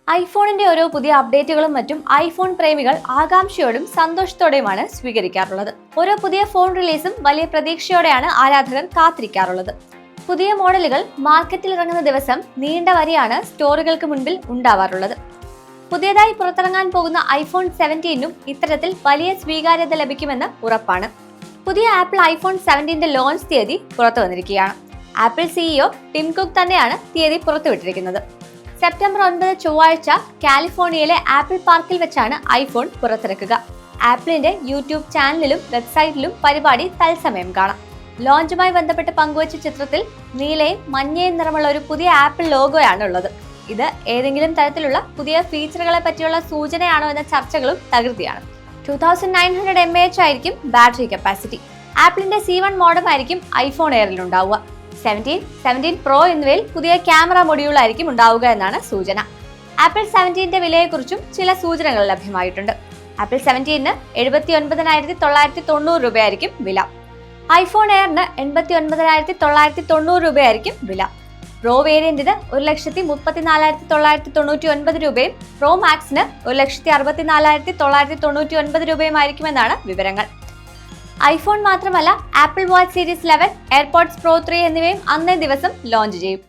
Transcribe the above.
ഐഫോണിന്റെ ഓരോ പുതിയ അപ്ഡേറ്റുകളും മറ്റും ഐഫോൺ പ്രേമികൾ ആകാംക്ഷയോടും സന്തോഷത്തോടെയുമാണ് സ്വീകരിക്കാറുള്ളത്. ഓരോ പുതിയ ഫോൺ റിലീസും വലിയ പ്രതീക്ഷയോടെയാണ് ആരാധകർ കാത്തിരിക്കാറുള്ളത്. പുതിയ മോഡലുകൾ മാർക്കറ്റിൽ ഇറങ്ങുന്ന ദിവസം നീണ്ട വരിയാണ് സ്റ്റോറുകൾക്ക് മുൻപിൽ ഉണ്ടാവാറുള്ളത്. പുതിയതായി പുറത്തിറങ്ങാൻ പോകുന്ന ഐഫോൺ 17നും ഇത്തരത്തിൽ വലിയ സ്വീകാര്യത ലഭിക്കുമെന്ന് ഉറപ്പാണ്. പുതിയ ആപ്പിൾ ഐഫോൺ 17ന്റെ ലോഞ്ച് തീയതി പുറത്തു വന്നിരിക്കുകയാണ്. ആപ്പിൾ സിഇഒ ടിം കുക്ക് തന്നെയാണ് തീയതി പുറത്തുവിട്ടിരിക്കുന്നത്. സെപ്റ്റംബർ 9 ചൊവ്വാഴ്ച കാലിഫോർണിയയിലെ ആപ്പിൾ പാർക്കിൽ വെച്ചാണ് ഐഫോൺ പുറത്തിറക്കുക. ആപ്പിളിന്റെ യൂട്യൂബ് ചാനലിലും വെബ്സൈറ്റിലും പരിപാടി തത്സമയം കാണാം. ലോഞ്ചുമായി ബന്ധപ്പെട്ട് പങ്കുവച്ച ചിത്രത്തിൽ നീലയും മഞ്ഞയും നിറമുള്ള ഒരു പുതിയ ആപ്പിൾ ലോഗോയാണ് ഉള്ളത്. ഇത് ഏതെങ്കിലും തരത്തിലുള്ള പുതിയ ഫീച്ചറുകളെ പറ്റിയുള്ള സൂചനയാണോ എന്ന ചർച്ചകളും തകൃതിയാണ്. 2900 mAh ആയിരിക്കും ബാറ്ററി കപ്പാസിറ്റി. ആപ്പിളിന്റെ C1 മോഡം ആയിരിക്കും ഐഫോൺ എയറിൽ ഉണ്ടാവുക. 17 Pro എന്നിവയിൽ പുതിയ ക്യാമറ മൊഡ്യൂൾ ആയിരിക്കും ഉണ്ടാവുക എന്നാണ് സൂചന. ആപ്പിൾ 17ന്റെ വിലയെക്കുറിച്ചും ചില സൂചനകൾ ലഭ്യമായിട്ടുണ്ട്. ആപ്പിൾ 17ന് 79,990 രൂപയായിരിക്കും വില. ഐഫോൺ എയറിന് 89,990 രൂപയായിരിക്കും വില. പ്രോ വേരിയന്റിന് 1,34,999 രൂപയും പ്രോ മാക്സിന് 1,64,999 രൂപയുമായിരിക്കുമെന്നാണ് വിവരങ്ങൾ. ഐഫോൺ മാത്രമല്ല, apple watch series 11, AirPods pro 3 എന്നിവയും അന്നേ ദിവസം ലോഞ്ച് ചെയ്യും.